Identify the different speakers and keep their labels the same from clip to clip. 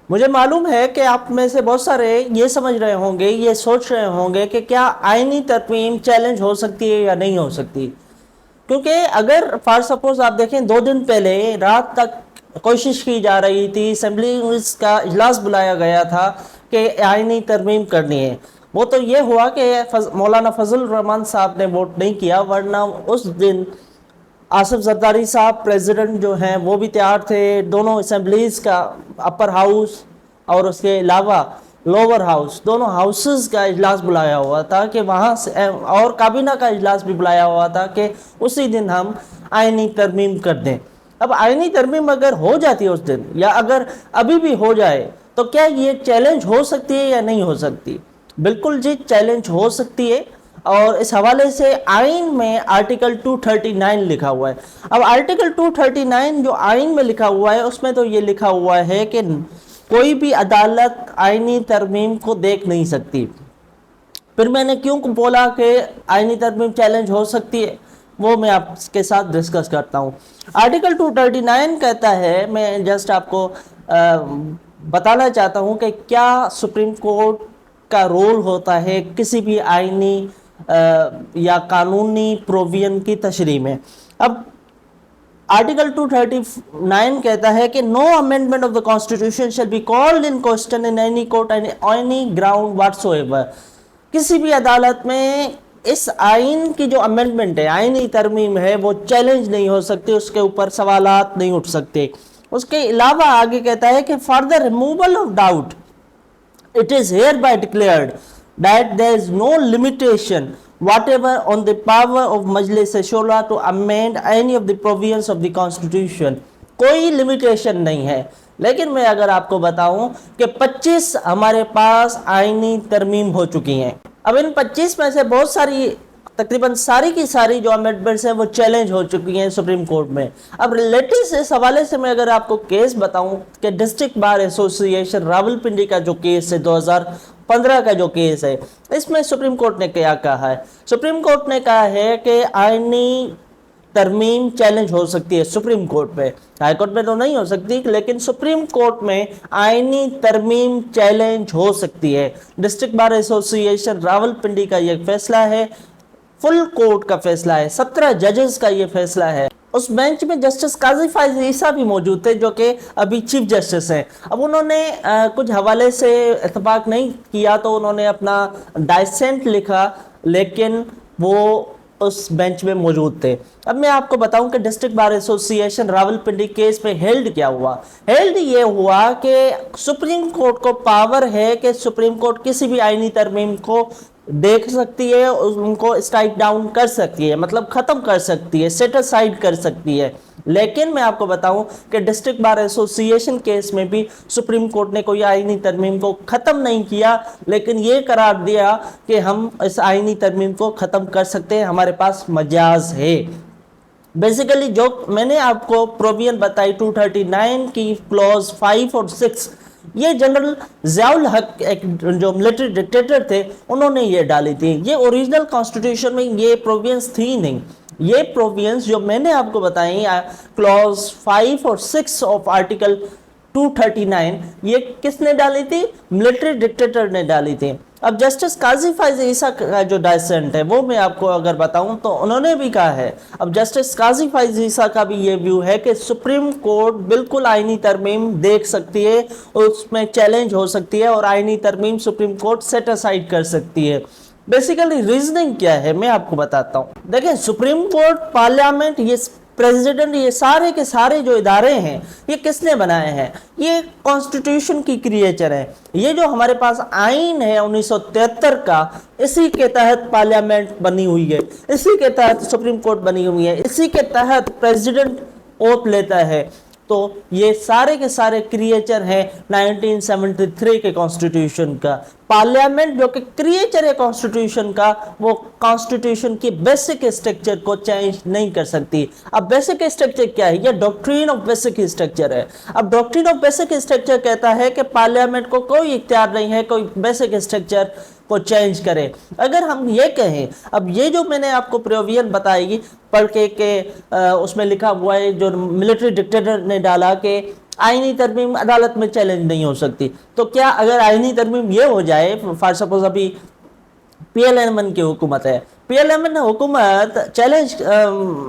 Speaker 1: مجھے معلوم ہے کہ آپ میں سے بہت سارے یہ سمجھ رہے ہوں گے، یہ سوچ رہے ہوں گے کہ کیا آئینی ترمیم چیلنج ہو سکتی ہے یا نہیں ہو سکتی، کیونکہ اگر فار سپوز آپ دیکھیں 2 دن پہلے رات تک کوشش کی جا رہی تھی، اسمبلی کا اجلاس بلایا گیا تھا کہ آئینی ترمیم کرنی ہے، وہ تو یہ ہوا کہ مولانا فضل الرحمان صاحب نے ووٹ نہیں کیا، ورنہ اس دن آصف زرداری صاحب پریزیڈنٹ جو ہیں وہ بھی تیار تھے، دونوں اسمبلیز کا اپر ہاؤس اور اس کے علاوہ لوور ہاؤس دونوں ہاؤسز کا اجلاس بلایا ہوا تھا کہ وہاں سے، اور کابینہ کا اجلاس بھی بلایا ہوا تھا کہ اسی دن ہم آئینی ترمیم کر دیں۔ اب آئینی ترمیم اگر ہو جاتی ہے اس دن، یا اگر ابھی بھی ہو جائے، تو کیا یہ چیلنج ہو سکتی ہے یا نہیں ہو سکتی؟ بالکل جی، چیلنج ہو سکتی ہے، اور اس حوالے سے آئین میں آرٹیکل 239 لکھا ہوا ہے۔ اب آرٹیکل 239 جو آئین میں لکھا ہوا ہے، اس میں تو یہ لکھا ہوا ہے کہ کوئی بھی عدالت آئینی ترمیم کو دیکھ نہیں سکتی۔ پھر میں نے کیوں بولا کہ آئینی ترمیم چیلنج ہو سکتی ہے، وہ میں آپ کے ساتھ ڈسکس کرتا ہوں۔ آرٹیکل 239 کہتا ہے، میں جسٹ آپ کو بتانا چاہتا ہوں کہ کیا سپریم کورٹ کا رول ہوتا ہے کسی بھی آئینی یا قانونی پروویژن کی تشریح میں۔ اب آرٹیکل 239 کہتا ہے کہ no amendment of the constitution shall be called in question in any court on any ground whatsoever۔ کسی بھی عدالت میں اس آئین کی جو امینڈمنٹ ہے، آئینی ترمیم ہے، وہ چیلنج نہیں ہو سکتی، اس کے اوپر سوالات نہیں اٹھ سکتے۔ اس کے علاوہ آگے کہتا ہے کہ for the removal of doubt it is hereby declared that there is no limitation whatever on the power of Majlis Shura to amend any of the provisions of the constitution۔ کوئی limitation نہیں ہے، لیکن میں اگر آپ کو بتاؤں کہ 25 ہمارے پاس آئینی ترمیم ہو چکی ہیں۔ اب ان 25 میں سے بہت ساری، تقریباً ساری کی ساری جو امینڈمنٹس ہیں وہ چیلنج ہو چکی ہیں سپریم کورٹ میں۔ اب ریلیٹیو سے اس حوالے سے میں اگر آپ کو کیس بتاؤں کہ ڈسٹرکٹ بار ایسوسی ایشن راولپنڈی کا جو کیس ہے، 2015 کا جو کیس ہے، اس میں سپریم کورٹ نے کیا کہا ہے؟ سپریم کورٹ نے کہا ہے کہ آئینی ترمیم چیلنج ہو سکتی ہے سپریم کورٹ میں، ہائی کورٹ میں تو نہیں ہو سکتی، لیکن سپریم کورٹ میں آئینی ترمیم چیلنج ہو سکتی ہے۔ ڈسٹرکٹ بار ایسوسی ایشن راولپنڈی کا یہ فیصلہ ہے، فل کورٹ کا فیصلہ ہے، 17 ججز کا یہ فیصلہ ہے۔ اس بینچ میں جسٹس قاضی فائز عیسیٰ بھی موجود تھے، جو کہ ابھی چیف جسٹس ہیں۔ اب انہوں نے کچھ حوالے سے اتفاق نہیں کیا تو انہوں نے اپنا ڈائسنٹ لکھا، لیکن وہ اس بینچ میں موجود تھے۔ اب میں آپ کو بتاؤں کہ ڈسٹرکٹ بار ایسوسی ایشن راولپنڈی کیس میں ہیلڈ کیا ہوا۔ ہیلڈ یہ ہوا کہ سپریم کورٹ کو پاور ہے کہ سپریم کورٹ کسی بھی آئینی ترمیم کو دیکھ سکتی ہے، ان کو اسٹرائک ڈاؤن کر سکتی ہے، مطلب ختم کر سکتی ہے، سیٹ اسائیڈ کر سکتی ہے۔ لیکن میں آپ کو بتاؤں کہ ڈسٹرکٹ بار ایسوسی ایشن کیس میں بھی سپریم کورٹ نے کوئی آئینی ترمیم کو ختم نہیں کیا، لیکن یہ قرار دیا کہ ہم اس آئینی ترمیم کو ختم کر سکتے ہیں، ہمارے پاس مجاز ہے۔ بیسیکلی جو میں نے آپ کو پروویژن بتائی 239 کی کلوز 5 اور 6، یہ جنرل ضیاء الحق ایک جو ملٹری ڈکٹیٹر تھے، انہوں نے یہ ڈالی تھی۔ یہ اوریجنل کانسٹیٹیوشن میں یہ پروویژنز تھی نہیں۔ یہ پروویژنز جو میں نے آپ کو بتائیں کلوز 5 اور 6 آف آرٹیکل 239، یہ کس نے ڈالی تھی؟ ملٹری ڈکٹیٹر نے ڈالی تھی۔ اب جسٹس قاضی فائز عیسیٰ کا جو ڈائسنٹ ہے وہ میں آپ کو اگر بتاؤں تو انہوں نے بھی کہا ہے، اب جسٹس قاضی فائز عیسیٰ کا بھی یہ ویو ہے کہ سپریم کورٹ بالکل آئینی ترمیم دیکھ سکتی ہے، اس میں چیلنج ہو سکتی ہے، اور آئینی ترمیم سپریم کورٹ سیٹ اسائیڈ کر سکتی ہے۔ بیسیکلی ریزننگ کیا ہے میں آپ کو بتاتا ہوں۔ دیکھیں، سپریم کورٹ، پارلیمنٹ، یہ پریزیڈنٹ، یہ سارے کے سارے جو ادارے ہیں، یہ کس نے بنائے ہیں؟ یہ کانسٹیٹیوشن کی کریچر ہے۔ یہ جو ہمارے پاس آئین ہے 1973 کا، اسی کے تحت پارلیمنٹ بنی ہوئی ہے، اسی کے تحت سپریم کورٹ بنی ہوئی ہے، اسی کے تحت پریزیڈنٹ اوت لیتا ہے۔ تو یہ سارے کے سارے کریچر ہیں 1973 کے کانسٹیٹیوشن کا۔ پارلیمنٹ جو کہ کریچر ہے کانسٹیٹیوشن کا، وہ کانسٹیٹیوشن کی بیسک اسٹرکچر کو چینج نہیں کر سکتی۔ اب بیسک اسٹرکچر کیا ہے؟ یہ ڈاکٹرین آف بیسک اسٹرکچر ہے۔ اب ڈاکٹرین آف بیسک اسٹرکچر کہتا ہے کہ پارلیمنٹ کو کوئی اختیار نہیں ہے کوئی بیسک اسٹرکچر کو چینج کرے. اگر ہم یہ کہیں, اب یہ جو میں نے آپ کو پروویژن بتائی گی پڑھ کے کہ اس میں لکھا ہوا ہے جو ملٹری ڈکٹیٹر نے ڈالا کہ آئینی ترمیم عدالت میں چیلنج نہیں ہو سکتی, تو کیا اگر آئینی ترمیم یہ ہو جائے, فار سپوز ابھی پی ایل ایم این کی حکومت ہے, پی ایل ایم این حکومت چیلنج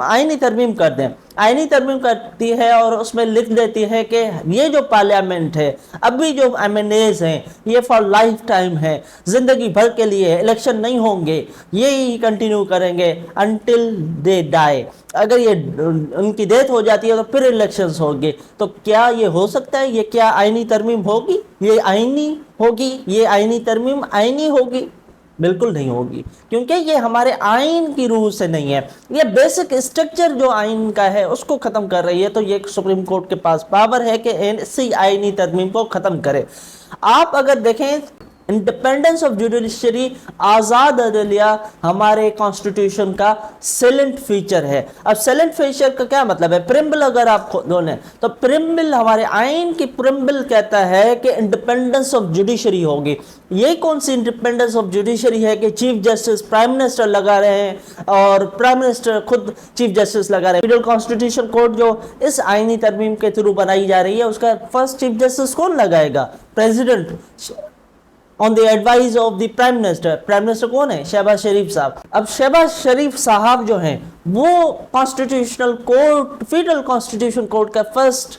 Speaker 1: آئینی ترمیم کر دیں, آئینی ترمیم کرتی ہے اور اس میں لکھ دیتی ہے کہ یہ جو پارلیمنٹ ہے, ابھی جو ایم این ایز ہیں یہ فار لائف ٹائم ہے, زندگی بھر کے لیے, الیکشن نہیں ہوں گے, یہی کنٹینیو کریں گے انٹل دے ڈائی, اگر یہ ان کی ڈیتھ ہو جاتی ہے تو پھر الیکشنز ہوں گے. تو کیا یہ ہو سکتا ہے؟ یہ کیا آئینی ترمیم ہوگی؟ یہ آئینی ہوگی؟ یہ آئینی ترمیم آئینی ہوگی؟ بالکل نہیں ہوگی, کیونکہ یہ ہمارے آئین کی روح سے نہیں ہے. یہ بیسک اسٹرکچر جو آئین کا ہے اس کو ختم کر رہی ہے. تو یہ سپریم کورٹ کے پاس پاور ہے کہ اسی آئینی ترمیم کو ختم کرے. آپ اگر دیکھیں انڈیپینڈنس آف جوڈیشری, آزاد عدلیہ ہمارے کانسٹیٹیوشن کا سیلنٹ فیچر ہے. اب سیلنٹ فیچر کا کیا مطلب ہے؟ پریمبل اگر آپ کھولیں تو پریمبل, ہمارے آئین کی پریمبل کہتا ہے کہ انڈیپینڈنس آف جوڈیشری ہوگی. یہ کون سی انڈیپینڈنس آف جوڈیشری ہے کہ چیف جسٹس پرائم منسٹر لگا رہے ہیں اور پرائم منسٹر خود چیف جسٹس لگا رہے ہیں. فیڈرل کانسٹیٹیوشن کوڈ جو اس آئینی ترمیم کے تھرو بنائی جا رہی ہے اس کا فرسٹ چیف جسٹس کون لگائے گا؟ President, on the advice of the prime minister. Prime minister کون ہے؟ شہباز شریف صاحب. اب شہباز شریف صاحب جو ہیں وہ constitutional court, federal constitution court کا فرسٹ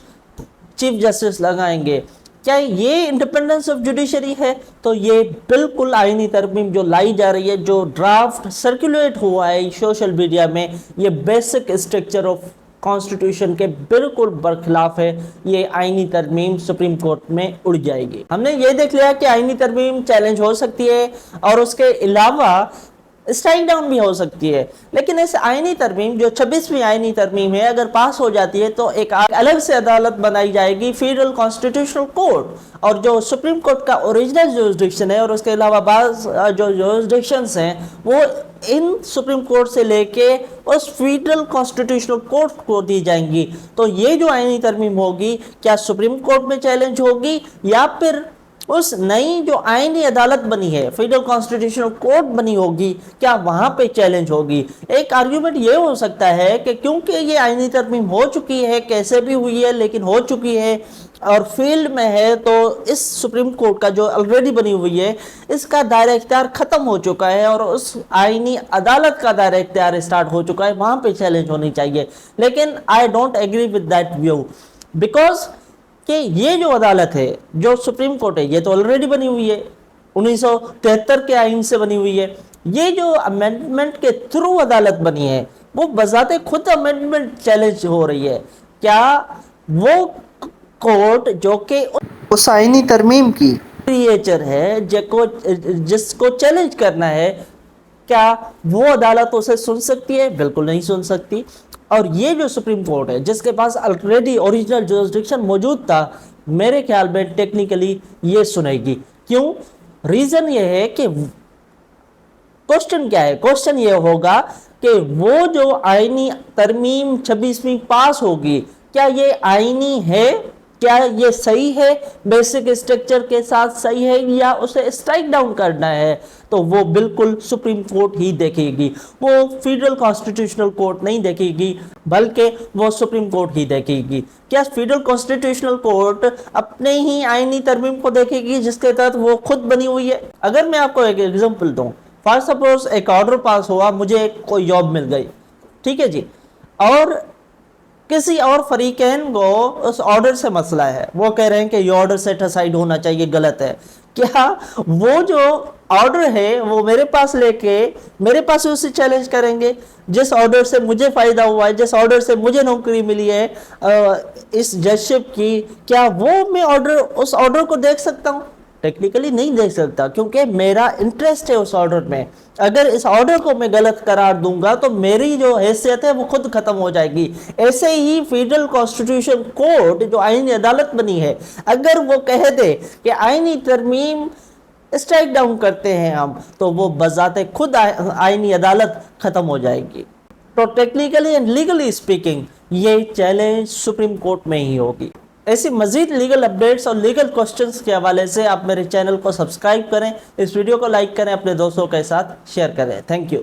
Speaker 1: چیف جسٹس لگائیں گے. کیا یہ انڈیپینڈنس آف جوڈیشری ہے؟ تو یہ بالکل آئینی ترمیم جو لائی جا رہی ہے, جو ڈرافٹ سرکولیٹ ہوا ہے سوشل میڈیا میں, یہ بیسک اسٹرکچر آف کانسٹیٹیوشن کے بالکل برخلاف ہے. یہ آئینی ترمیم سپریم کورٹ میں اڑ جائے گی. ہم نے یہ دیکھ لیا کہ آئینی ترمیم چیلنج ہو سکتی ہے اور اس کے علاوہ اسٹرائک ڈاؤن بھی ہو سکتی ہے. لیکن اس آئینی ترمیم جو 26ویں آئینی ترمیم ہے اگر پاس ہو جاتی ہے تو ایک الگ سے عدالت بنائی جائے گی, فیڈرل کانسٹیٹیوشنل کورٹ, اور جو سپریم کورٹ کا اوریجنل جورسڈکشن ہے اور اس کے علاوہ بعض جو جورسڈکشنز ہیں وہ ان سپریم کورٹ سے لے کے اس فیڈرل کانسٹیٹیوشنل کورٹ کو دی جائیں گی. تو یہ جو آئینی ترمیم ہوگی کیا سپریم کورٹ میں چیلنج ہوگی یا پھر اس نئی جو آئینی عدالت بنی ہے, فیڈرل کانسٹیٹیوشنل کورٹ بنی ہوگی, کیا وہاں پہ چیلنج ہوگی؟ ایک آرگیومنٹ یہ ہو سکتا ہے کہ کیونکہ یہ آئینی ترمیم ہو چکی ہے, کیسے بھی ہوئی ہے لیکن ہو چکی ہے اور فیلڈ میں ہے, تو اس سپریم کورٹ کا جو آلریڈی بنی ہوئی ہے اس کا دائرہ اختیار ختم ہو چکا ہے اور اس آئینی عدالت کا دائرہ اختیار اسٹارٹ ہو چکا ہے, وہاں پہ چیلنج ہونی چاہیے. لیکن I don't agree with that view because کہ یہ جو عدالت ہے, جو سپریم کورٹ ہے, یہ تو آلریڈی بنی ہوئی ہے, 1973 کے آئین سے بنی ہوئی ہے. یہ جو امینڈمنٹ کے تھرو عدالت بنی ہے وہ بذات خود امینڈمنٹ چیلنج ہو رہی ہے. کیا وہ کورٹ جو کہ اس آئینی ترمیم کی کریچر ہے جس کو چیلنج کرنا ہے, کیا وہ عدالت اسے سن سکتی ہے؟ بالکل نہیں سن سکتی. اور یہ جو سپریم کورٹ ہے جس کے پاس آلریڈی اوریجنل جورسڈکشن موجود تھا, میرے خیال میں ٹیکنیکلی یہ سنے گی. کیوں؟ ریزن یہ ہے کہ کوسچن کیا ہے؟ کوسچن یہ ہوگا کہ وہ جو آئینی ترمیم 26ویں پاس ہوگی کیا یہ آئینی ہے, کیا یہ صحیح ہے, بیسک اسٹرکچر کے ساتھ صحیح ہے, یا اسے اسٹرائک ڈاؤن کرنا ہے؟ تو وہ بالکل سپریم کورٹ ہی دیکھے گی, وہ فیڈرل کانسٹیٹیوشنل کورٹ نہیں دیکھے گی بلکہ وہ سپریم کورٹ ہی دیکھے گی. کیا فیڈرل کانسٹیٹیوشنل کورٹ اپنے ہی آئینی ترمیم کو دیکھے گی جس کے تحت وہ خود بنی ہوئی ہے؟ اگر میں آپ کو ایک ایگزامپل دوں, فار سپوز ایک آرڈر پاس ہوا, مجھے کوئی جاب مل گئی, ٹھیک ہے جی, اور کسی اور فریقین کو اس آرڈر سے مسئلہ ہے, وہ کہہ رہے ہیں کہ یہ آرڈر سیٹ اسائیڈ ہونا چاہیے, غلط ہے. کیا وہ جو آرڈر ہے وہ میرے پاس لے کے میرے پاس اسے چیلنج کریں گے؟ جس آرڈر سے مجھے فائدہ ہوا ہے, جس آرڈر سے مجھے نوکری ملی ہے اس ججشپ کی, کیا وہ میں اس آرڈر کو دیکھ سکتا ہوں؟ ٹیکنیکلی نہیں دیکھ سکتا, کیونکہ میرا انٹرسٹ ہے اس آرڈر میں. اگر اس آرڈر کو میں غلط قرار دوں گا تو میری جو حیثیت ہے وہ خود ختم ہو جائے گی. ایسے ہی فیڈرل کانسٹیٹیوشن کورٹ جو آئینی عدالت بنی ہے, اگر وہ کہہ دے کہ آئینی ترمیم اسٹرائک ڈاؤن کرتے ہیں ہم, تو وہ بذات خود آئینی عدالت ختم ہو جائے گی. تو ٹیکنیکلی اینڈ لیگلی اسپیکنگ یہ چیلنج سپریم کورٹ میں ہی ہوگی. ایسی مزید لیگل اپڈیٹس اور لیگل کوسچنز کے حوالے سے آپ میرے چینل کو سبسکرائب کریں، اس ویڈیو کو لائک کریں، اپنے دوستوں کے ساتھ شیئر کریں۔ Thank you.